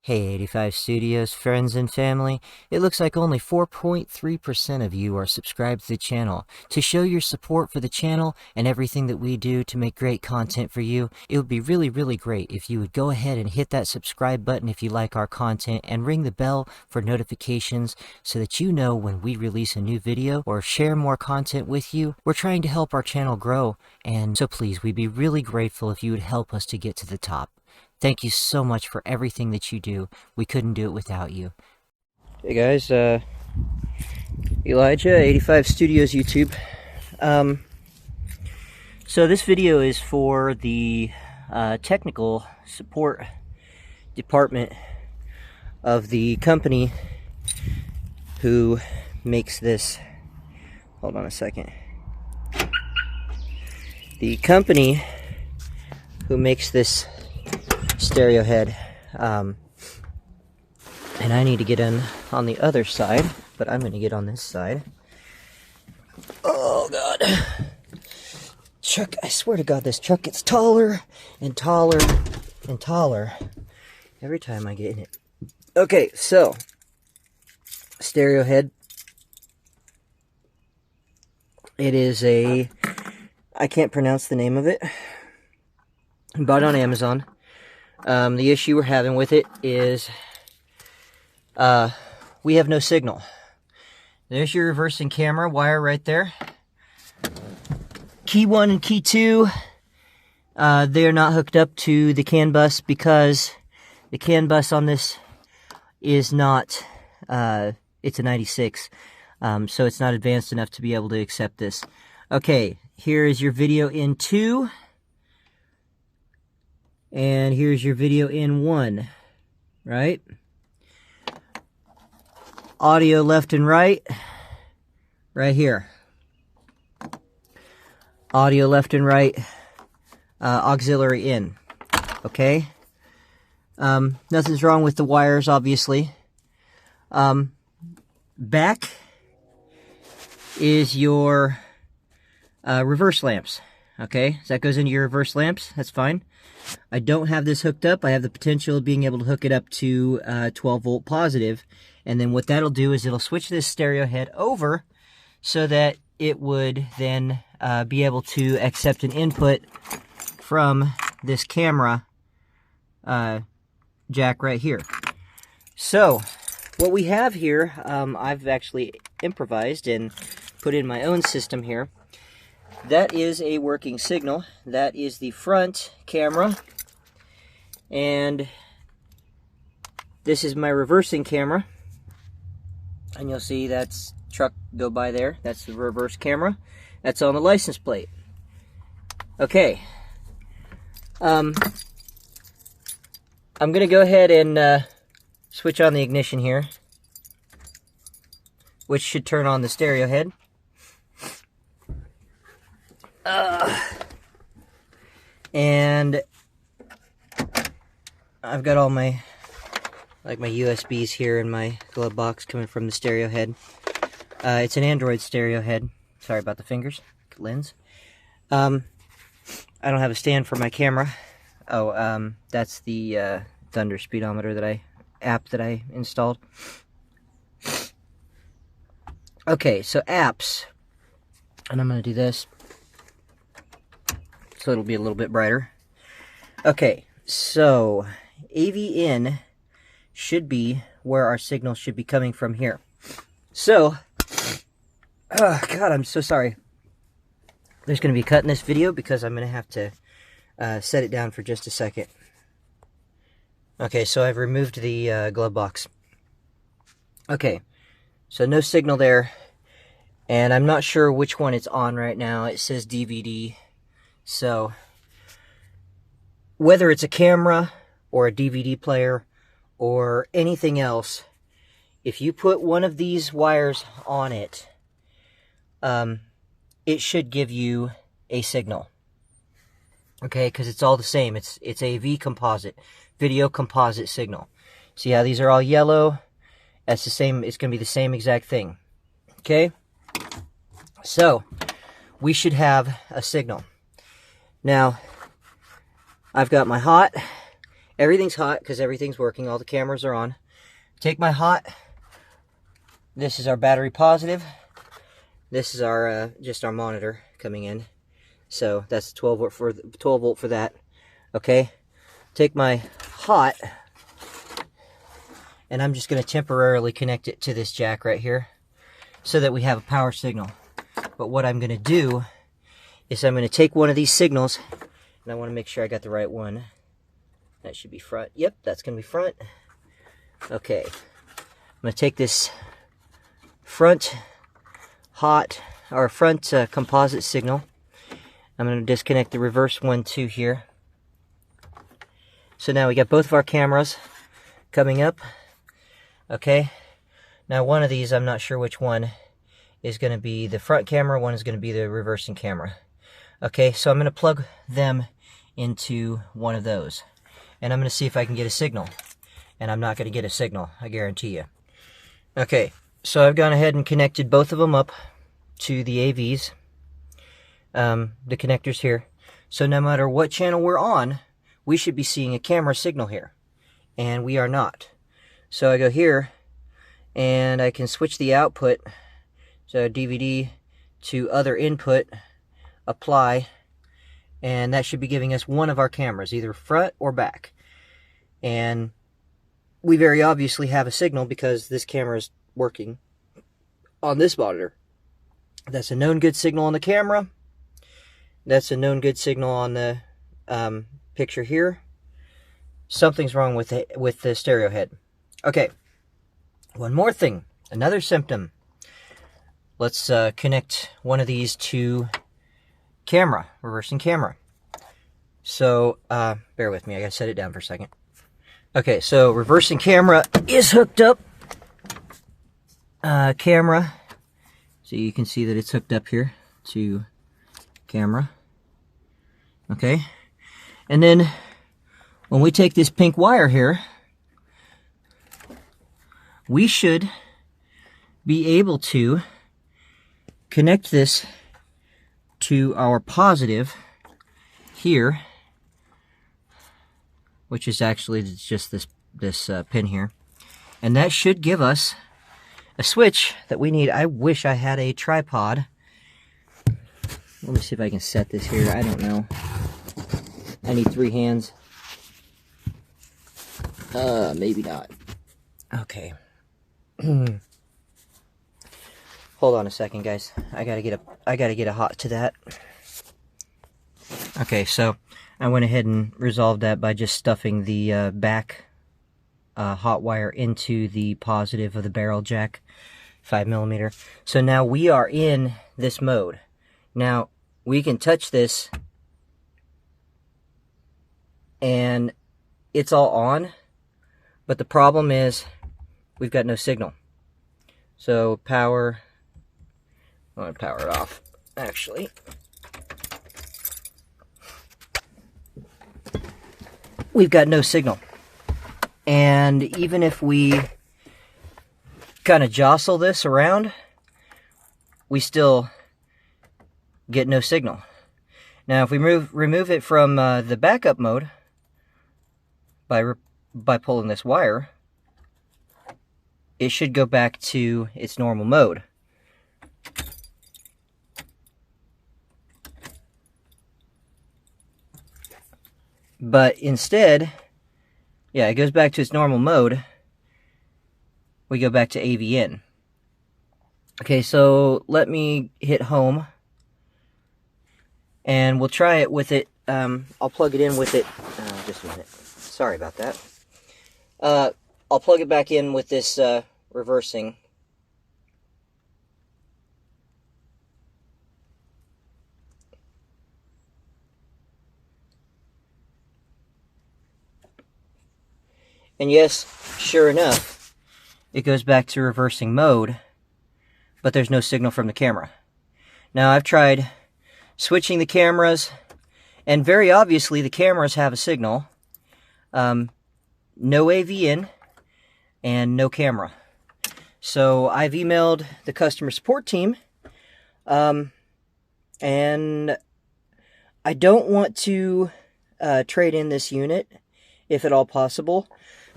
Hey 85 Studios friends and family, it looks like only 4.3% of you are subscribed to the channel. To show your support for the channel and everything that we do to make great content for you, it would be really great if you would go ahead and hit that subscribe button if you like our content and ring the bell for notifications so that you know when we release a new video or share more content with you. We're trying to help our channel grow, and so please, we'd be really grateful if you would help us to get to the top. Thank you so much for everything that you do. We couldn't do it without you. Hey guys, Elijah, 85 Studios YouTube. So this video is for the technical support department of the company who makes this. Hold on a second. The company who makes this stereo head, and I need to get in on the other side, but I'm going to get on this side. Oh god, Chuck, I swear to god this truck gets taller and taller and taller every time I get in it. Okay, so stereo head, it is a, I can't pronounce the name of it, bought on Amazon. The issue we're having with it is we have no signal. There's your reversing camera wire right there. Key 1 and key 2, they're not hooked up to the CAN bus because the CAN bus on this is not, it's a 96, so it's not advanced enough to be able to accept this. Okay, here is your video in 2. And here's your video in 1, right? Audio left and right, right here. Audio left and right, auxiliary in, okay? Nothing's wrong with the wires, obviously. Back is your reverse lamps, okay? So that goes into your reverse lamps, that's fine. I don't have this hooked up. I have the potential of being able to hook it up to 12 volt positive. And then what that'll do is it'll switch this stereo head over so that it would then be able to accept an input from this camera jack right here. So what we have here, I've actually improvised and put in my own system here. That is a working signal. That is the front camera. And this is my reversing camera. And you'll see that's truck go by there. That's the reverse camera. That's on the license plate. Okay. I'm going to go ahead and switch on the ignition here, which should turn on the stereo head. And I've got all my, like my USBs here in my glove box coming from the stereo head. It's an Android stereo head. Sorry about the fingers, lens. I don't have a stand for my camera. Oh, that's the Thunder speedometer that app that I installed. Okay, so apps, and I'm going to do this so it'll be a little bit brighter. Okay, so AV in should be where our signal should be coming from here. So, oh god, I'm so sorry. There's going to be a cut in this video because I'm going to have to set it down for just a second. Okay, so I've removed the glove box. Okay, so no signal there, and I'm not sure which one it's on right now. It says DVD. So, whether it's a camera or a DVD player or anything else, if you put one of these wires on it, it should give you a signal. Okay, because it's all the same. It's AV composite, video composite signal. See how these are all yellow? That's the same. It's going to be the same exact thing. Okay, so we should have a signal. Now, I've got my hot Everything's hot because everything's working. All the cameras are on. Take my hot. This is our battery positive. This is our just our monitor coming in. So that's 12 volt for that. Okay. Take my hot, and I'm just going to temporarily connect it to this jack right here so that we have a power signal. But what I'm going to do is I'm going to take one of these signals, and I want to make sure I got the right one. That should be front. Yep, that's going to be front. Okay. I'm going to take this front hot, or front composite signal. I'm going to disconnect the reverse one too here. So now we got both of our cameras coming up. Okay. Now one of these, I'm not sure which one is going to be the front camera, one is going to be the reversing camera. Okay, so I'm going to plug them into one of those. And I'm going to see if I can get a signal. And I'm not going to get a signal, I guarantee you. Okay, so I've gone ahead and connected both of them up to the AVs. The connectors here. So no matter what channel we're on, we should be seeing a camera signal here. And we are not. So I go here, and I can switch the output. So DVD to other input, apply, and that should be giving us one of our cameras, either front or back. And we very obviously have a signal because this camera is working on this monitor. That's a known good signal on the camera. That's a known good signal on the picture here. Something's wrong with the stereo head. Okay, one more thing, another symptom. Let's connect one of these to camera, reversing camera. So, bear with me, I gotta set it down for a second. Okay, so reversing camera is hooked up. Camera, so you can see that it's hooked up here to camera. Okay, and then when we take this pink wire here, we should be able to connect this to our positive here, which is actually just this pin here, and that should give us a switch that we need. I wish I had a tripod. Let me see if I can set this here. I don't know. I need 3 hands. Maybe not. Okay. Hold on a second, guys. I gotta get a hot to that. Okay, so I went ahead and resolved that by just stuffing the back hot wire into the positive of the barrel jack, 5mm. So now we are in this mode. Now we can touch this, and it's all on, but the problem is we've got no signal. So power. I'm going to power it off, actually. We've got no signal. And even if we kind of jostle this around, we still get no signal. Now, if we remove it from the backup mode by pulling this wire, it should go back to its normal mode. But instead, yeah, it goes back to its normal mode. We go back to AVN. Okay, so let me hit home. And we'll try it with it. I'll plug it in with it. Just a minute. Sorry about that. I'll plug it back in with this reversing. And yes, sure enough, it goes back to reversing mode, but there's no signal from the camera. Now I've tried switching the cameras, and very obviously the cameras have a signal. No AV in, and no camera. So I've emailed the customer support team, and I don't want to trade in this unit. if at all possible,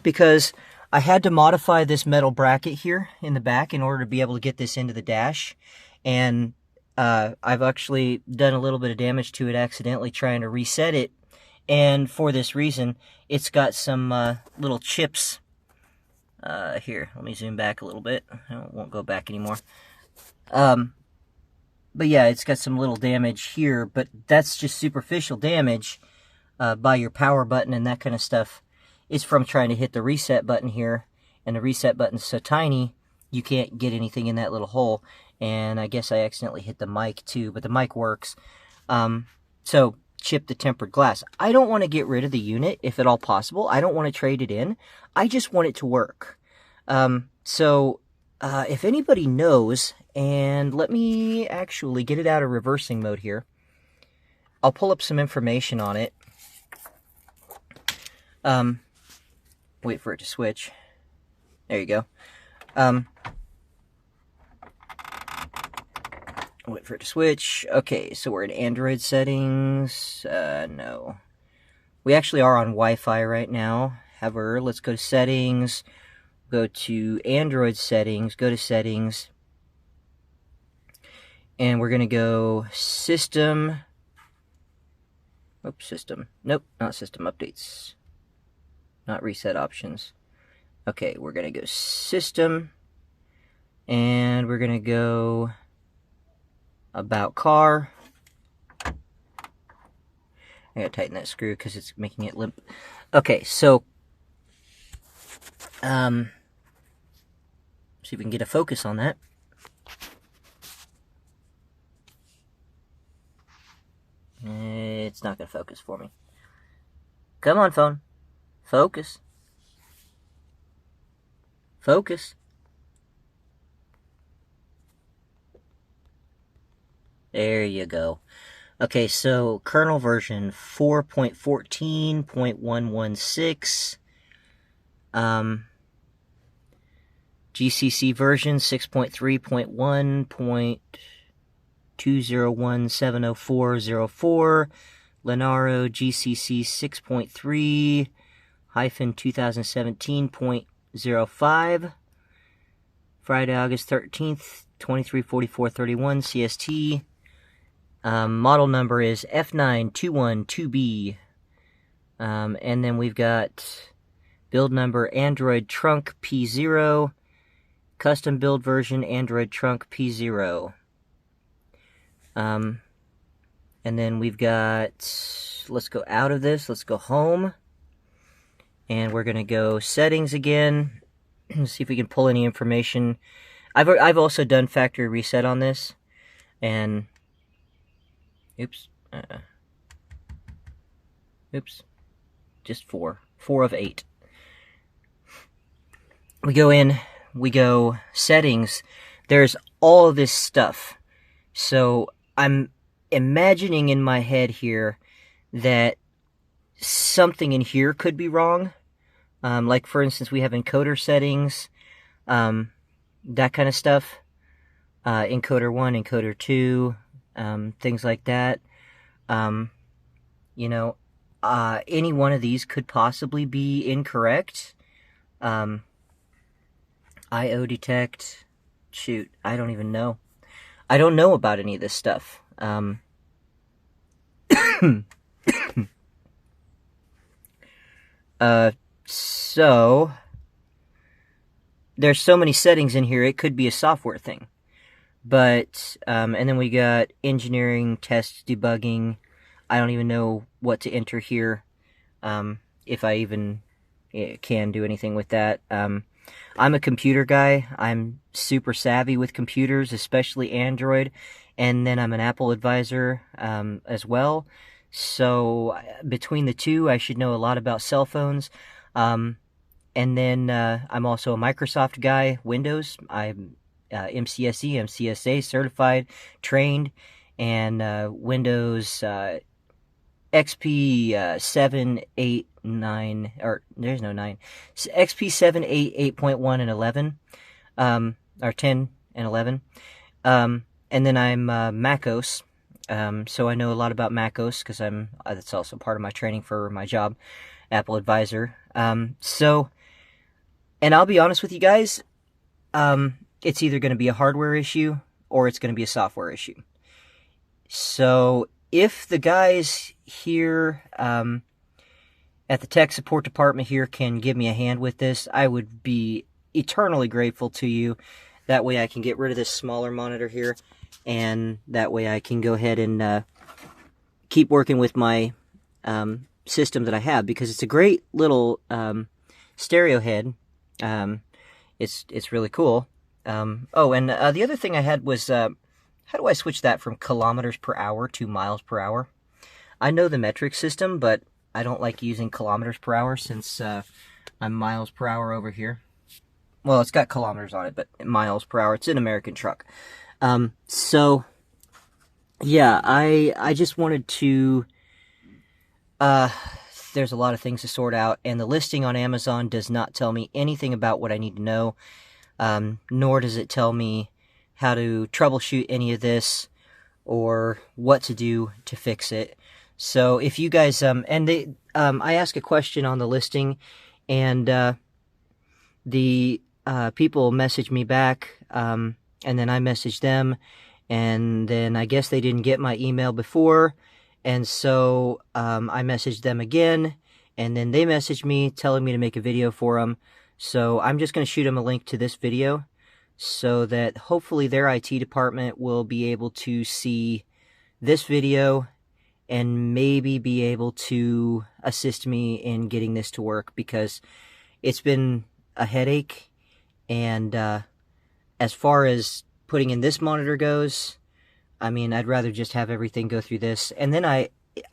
because I had to modify this metal bracket here in the back in order to be able to get this into the dash, and I've actually done a little bit of damage to it accidentally trying to reset it, and for this reason, it's got some little chips. Here, let me zoom back a little bit. I won't go back anymore. But yeah, it's got some little damage here, but that's just superficial damage by your power button and that kind of stuff. It's from trying to hit the reset button here, and the reset button's so tiny, you can't get anything in that little hole. And I guess I accidentally hit the mic too, but the mic works. So, chip the tempered glass. I don't want to get rid of the unit, if at all possible. I don't want to trade it in. I just want it to work. If anybody knows, and let me actually get it out of reversing mode here. I'll pull up some information on it. Wait for it to switch. There you go. Wait for it to switch. Okay, so we're in Android settings. No. We actually are on Wi-Fi right now. However, let's go to settings. Go to Android settings. Go to settings. And we're going to go system. Oops, system. Nope, not system updates. Not reset options. Okay, we're going to go system. And we're going to go about car. I gotta tighten that screw because it's making it limp. Okay, so see if we can get a focus on that. It's not gonna focus for me. Come on, phone. Focus. Focus. There you go. Okay, so kernel version 4.14.116. GCC version 6.3.1.201700404. Lenaro GCC 6.3-2017.05. Friday, August 13th, 234431 CST. Model number is F9212B. And then we've got build number Android Trunk P0. Custom build version Android Trunk P0. And then we've got, let's go out of this, let's go home. And we're going to go settings again. See if we can pull any information. I've also done factory reset on this. And oops. Oops. Just 4 of 8. We go in, we go settings. There's all of this stuff. So I'm imagining in my head here that something in here could be wrong. Like, for instance, we have encoder settings, that kind of stuff. Encoder 1, encoder 2, things like that. You know, any one of these could possibly be incorrect. IO detect. Shoot, I don't even know. I don't know about any of this stuff. So there's so many settings in here, it could be a software thing. But, and then we got engineering, test, debugging. I don't even know what to enter here, if I even can do anything with that. I'm a computer guy. I'm super savvy with computers, especially Android. And then I'm an Apple advisor, as well. So between the two, I should know a lot about cell phones. And then I'm also a Microsoft guy, Windows. I'm MCSE, MCSA certified, trained, and Windows XP 7, 8, 9, or there's no 9. XP 7, 8, 8.1, and 11, or 10 and 11. And then I'm macOS. So I know a lot about macOS because that's also part of my training for my job. Apple Advisor. So, and I'll be honest with you guys, it's either going to be a hardware issue or it's going to be a software issue. So if the guys here at the tech support department here can give me a hand with this, I would be eternally grateful to you. That way I can get rid of this smaller monitor here, and that way I can go ahead and keep working with my system that I have, because it's a great little stereo head. It's really cool. Oh, and the other thing I had was, how do I switch that from kilometers per hour to miles per hour? I know the metric system, but I don't like using kilometers per hour since I'm miles per hour over here. Well, it's got kilometers on it, but miles per hour. It's an American truck. So, yeah, I just wanted to... there's a lot of things to sort out, and the listing on Amazon does not tell me anything about what I need to know, nor does it tell me how to troubleshoot any of this or what to do to fix it. So if you guys, I asked a question on the listing, and the people messaged me back, and then I messaged them, and then I guess they didn't get my email before, and so I messaged them again, and then they messaged me telling me to make a video for them. So I'm just going to shoot them a link to this video so that hopefully their IT department will be able to see this video and maybe be able to assist me in getting this to work, because it's been a headache. And as far as putting in this monitor goes, I mean, I'd rather just have everything go through this. And then I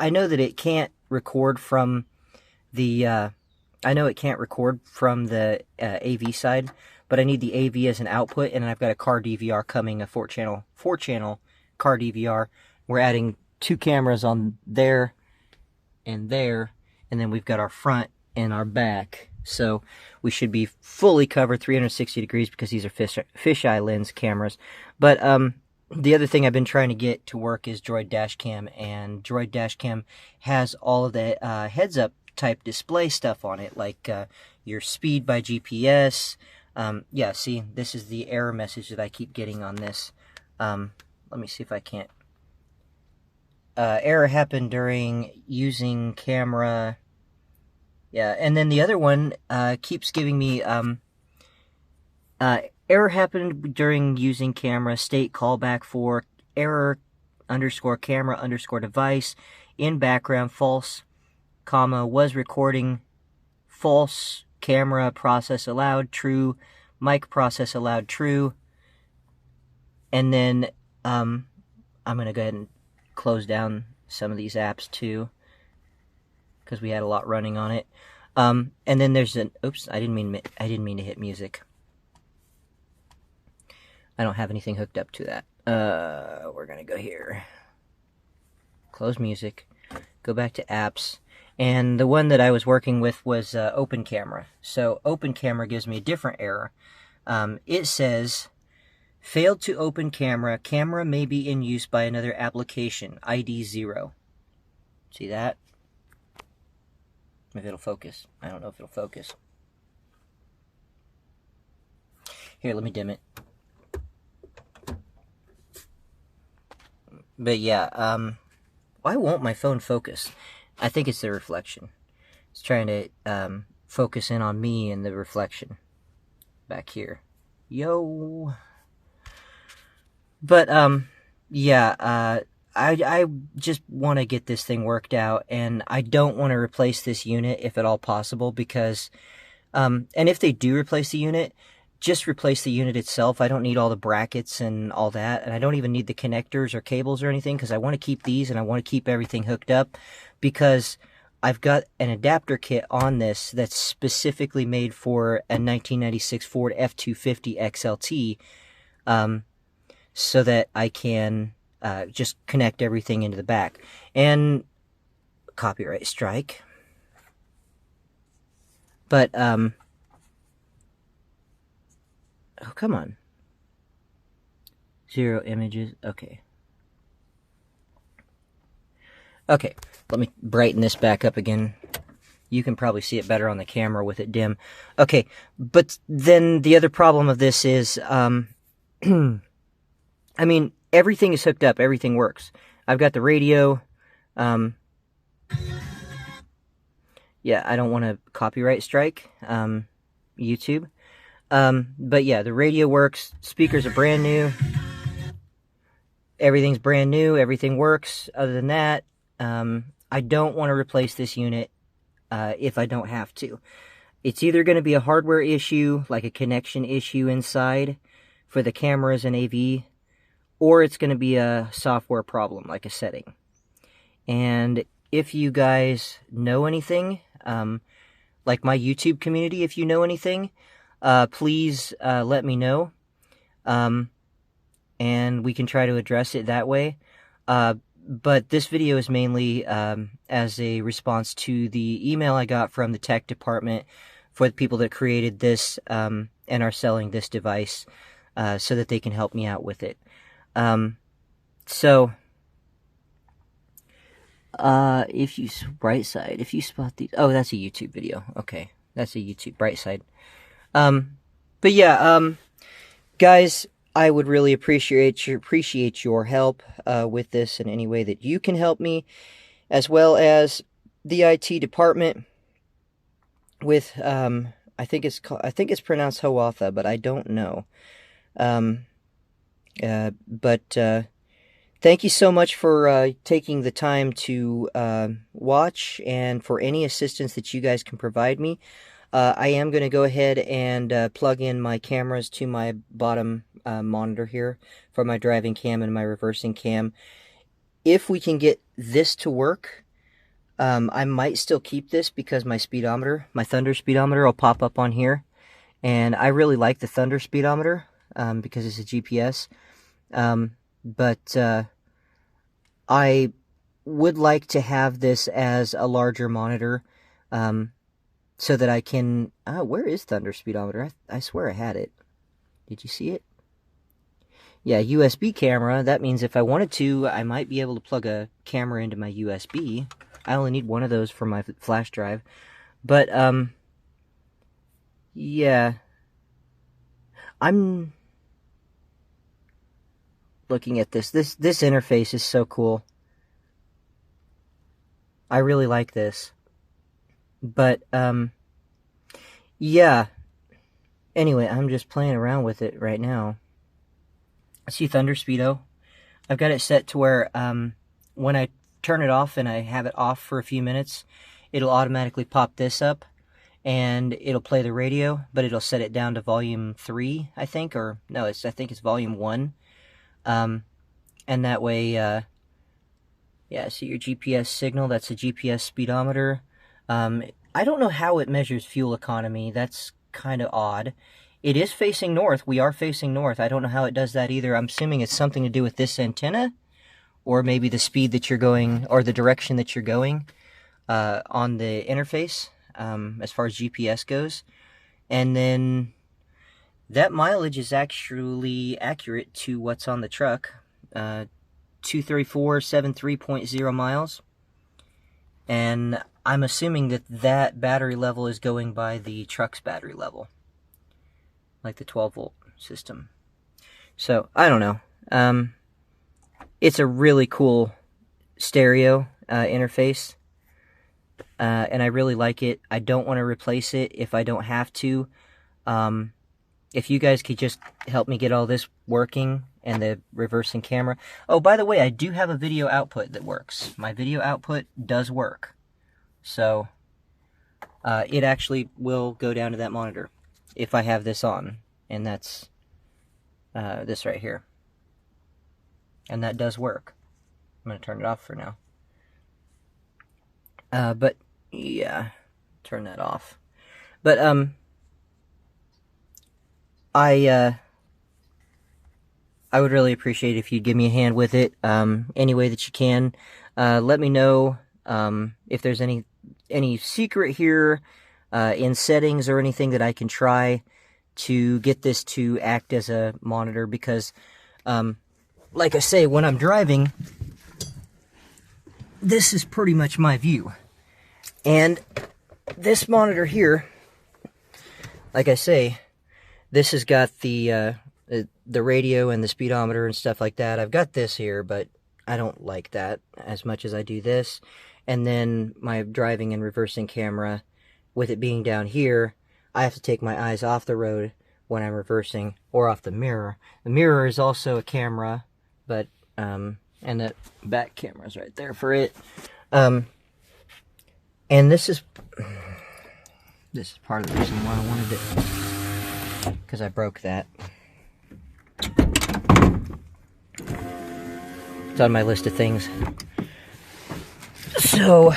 know that it can't record from the AV side, but I need the AV as an output, and I've got a car DVR coming, a 4-channel car DVR. We're adding 2 cameras on there, and then we've got our front and our back. So we should be fully covered 360 degrees because these are fisheye lens cameras. But the other thing I've been trying to get to work is Droid Dashcam, and Droid Dashcam has all of the heads-up type display stuff on it, like your speed by GPS. Yeah, see, this is the error message that I keep getting on this. Let me see if I can't. Error happened during using camera. Yeah, and then the other one keeps giving me error happened during using camera, state callback for error _ camera _ device in background false, comma, was recording, false, camera process allowed, true, mic process allowed, true. And then I'm going to go ahead and close down some of these apps too, because we had a lot running on it. And then there's an, oops, I didn't mean to hit music. I don't have anything hooked up to that. We're going to go here. Close music. Go back to apps. And the one that I was working with was Open Camera. So Open Camera gives me a different error. It says, failed to open camera. Camera may be in use by another application. ID 0. See that? If it'll focus. I don't know if it'll focus. Here, let me dim it. But yeah, why won't my phone focus? I think it's the reflection. It's trying to focus in on me and the reflection back here. Yo. But yeah, I just want to get this thing worked out, and I don't want to replace this unit if at all possible, because and if they do replace the unit, just replace the unit itself. I don't need all the brackets and all that, and I don't even need the connectors or cables or anything, because I want to keep these and I want to keep everything hooked up, because I've got an adapter kit on this that's specifically made for a 1996 Ford F-250 XLT, so that I can just connect everything into the back. And copyright strike. But, oh, come on. 0 images. Okay. Okay, let me brighten this back up again. You can probably see it better on the camera with it dim. Okay, but then the other problem of this is, I mean, everything is hooked up. Everything works. I've got the radio. Yeah, I don't want to copyright strike YouTube. But yeah, the radio works. Speakers are brand new. Everything's brand new. Everything works. Other than that, I don't want to replace this unit if I don't have to. It's either going to be a hardware issue, like a connection issue inside for the cameras and AV, or it's going to be a software problem, like a setting. And if you guys know anything, like my YouTube community, if you know anything, please let me know, and we can try to address it that way. But this video is mainly as a response to the email I got from the tech department for the people that created this and are selling this device so that they can help me out with it. If you bright side, if you spot these, oh, that's a YouTube video. Okay, that's a YouTube bright side. But yeah, guys, I would really appreciate your help with this in any way that you can help me, as well as the IT department with I think it's pronounced Hiawatha, but I don't know. Thank you so much for taking the time to watch, and for any assistance that you guys can provide me. I am going to go ahead and plug in my cameras to my bottom monitor here for my driving cam and my reversing cam. If we can get this to work, I might still keep this because my speedometer, my Thunder speedometer, will pop up on here. And I really like the Thunder speedometer because it's a GPS. But I would like to have this as a larger monitor so that I can... where is Thunder speedometer? I swear I had it. Did you see it? Yeah, USB camera. That means if I wanted to, I might be able to plug a camera into my USB. I only need one of those for my flash drive. But, yeah. I'm looking at this. This interface is so cool. I really like this. But, yeah. Anyway, I'm just playing around with it right now. See Thunder Speedo? I've got it set to where, when I turn it off and I have it off for a few minutes, it'll automatically pop this up, and it'll play the radio, but it'll set it down to volume 3, I think, or, no, I think it's volume 1. And that way, yeah, see your GPS signal, that's a GPS speedometer. I don't know how it measures fuel economy. That's kind of odd. It is facing north. We are facing north. I don't know how it does that either. I'm assuming it's something to do with this antenna, or maybe the speed that you're going, or the direction that you're going on the interface, as far as GPS goes. And then that mileage is actually accurate to what's on the truck. 234.73.0 miles. And I'm assuming that that battery level is going by the truck's battery level, like the 12-volt system. So, I don't know. It's a really cool stereo interface, and I really like it. I don't want to replace it if I don't have to. If you guys could just help me get all this working, and the reversing camera. Oh, by the way, I do have a video output that works. My video output does work. So, it actually will go down to that monitor if I have this on. And that's this right here. And that does work. I'm going to turn it off for now. But, yeah, turn that off. But, I would really appreciate if you'd give me a hand with it, any way that you can. Let me know if there's any secret here in settings or anything that I can try to get this to act as a monitor, because, like I say, when I'm driving, this is pretty much my view. And this monitor here, like I say, this has got the radio and the speedometer and stuff like that. I've got this here, but I don't like that as much as I do this. And then my driving and reversing camera, with it being down here, I have to take my eyes off the road when I'm reversing, or off the mirror. The mirror is also a camera, but and the back camera's right there for it. And this is part of the reason why I wanted it, because I broke that. It's on my list of things. So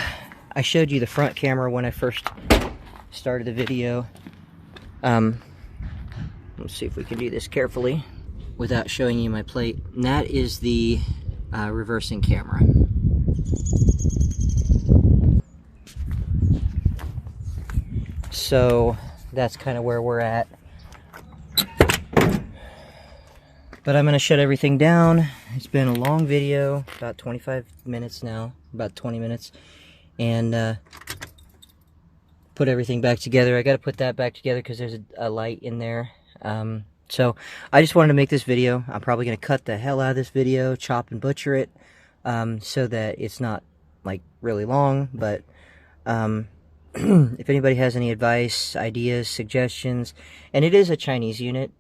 I showed you the front camera when I first started the video. Let's see if we can do this carefully without showing you my plate. And that is the reversing camera. So that's kind of where we're at. But I'm going to shut everything down. It's been a long video, about 25 minutes now, about 20 minutes. And put everything back together. I got to put that back together because there's a light in there. So I just wanted to make this video. I'm probably going to cut the hell out of this video, chop and butcher it, so that it's not like really long. But if anybody has any advice, ideas, suggestions, and it is a Chinese unit,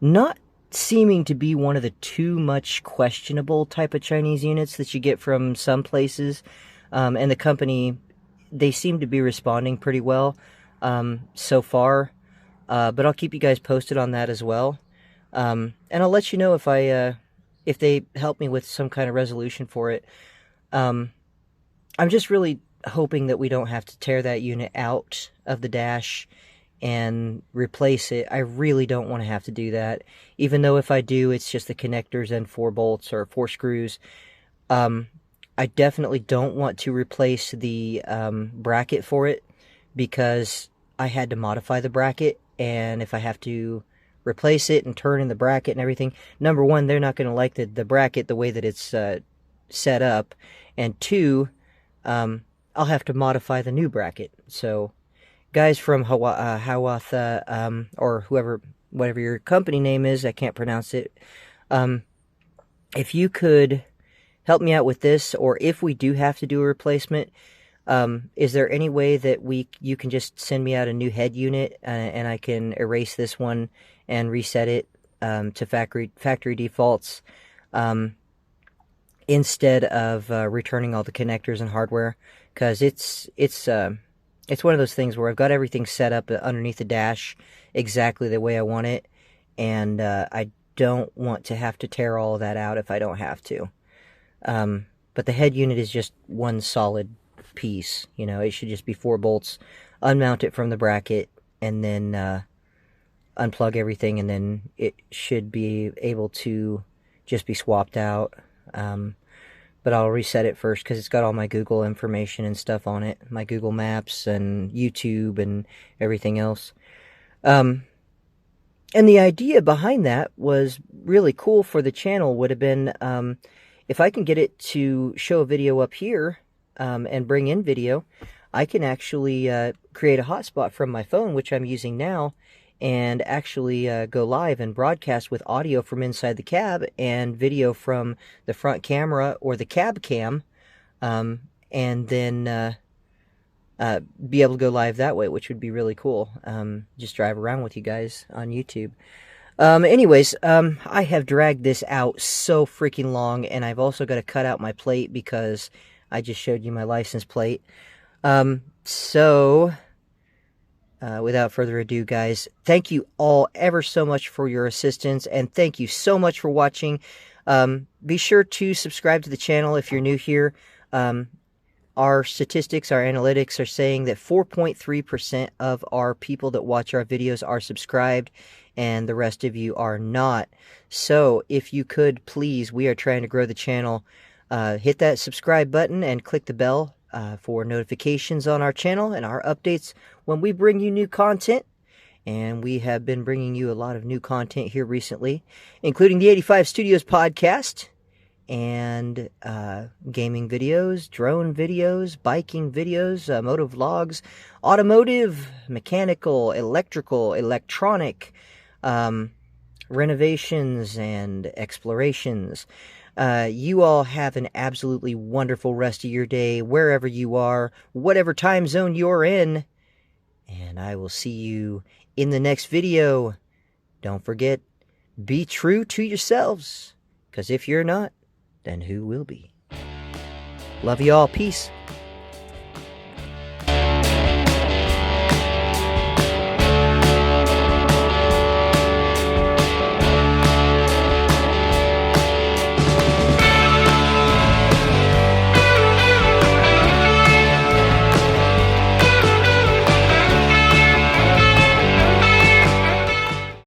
not seeming to be one of the too much questionable type of Chinese units that you get from some places, and the company, they seem to be responding pretty well so far. But I'll keep you guys posted on that as well. And I'll let you know if they help me with some kind of resolution for it. I'm just really hoping that we don't have to tear that unit out of the dash and replace it. I really don't want to have to do that. Even though if I do, it's just the connectors and 4 bolts or 4 screws. I definitely don't want to replace the bracket for it, because I had to modify the bracket. And if I have to replace it and turn in the bracket and everything, number one, they're not going to like the bracket the way that it's set up. And two, I'll have to modify the new bracket. So guys from Hiawatha, or whatever your company name is, I can't pronounce it. If you could help me out with this, or if we do have to do a replacement, is there any way that you can just send me out a new head unit, and I can erase this one and reset it to factory defaults, instead of returning all the connectors and hardware? Because it's one of those things where I've got everything set up underneath the dash exactly the way I want it, and I don't want to have to tear all of that out if I don't have to. But the head unit is just one solid piece. You know, it should just be 4 bolts. Unmount it from the bracket, and then unplug everything, and then it should be able to just be swapped out. But I'll reset it first because it's got all my Google information and stuff on it, my Google Maps and YouTube and everything else. And the idea behind that was really cool for the channel. Would have been if I can get it to show a video up here, and bring in video, I can actually create a hotspot from my phone, which I'm using now, and actually go live and broadcast with audio from inside the cab and video from the front camera or the cab cam, and then be able to go live that way, which would be really cool. Just drive around with you guys on YouTube. Anyways, I have dragged this out so freaking long, and I've also got to cut out my plate because I just showed you my license plate. Without further ado, guys, thank you all ever so much for your assistance, and thank you so much for watching. Be sure to subscribe to the channel if you're new here. Our statistics, our analytics are saying that 4.3% of our people that watch our videos are subscribed, and the rest of you are not. So if you could, please, we are trying to grow the channel. Hit that subscribe button and click the bell for notifications on our channel and our updates when we bring you new content. And we have been bringing you a lot of new content here recently, including the 85 Studios podcast and gaming videos, drone videos, biking videos, moto vlogs, automotive, mechanical, electrical, electronic, renovations, and explorations. You all have an absolutely wonderful rest of your day, wherever you are, whatever time zone you're in. And I will see you in the next video. Don't forget, be true to yourselves, because if you're not, then who will be? Love you all. Peace.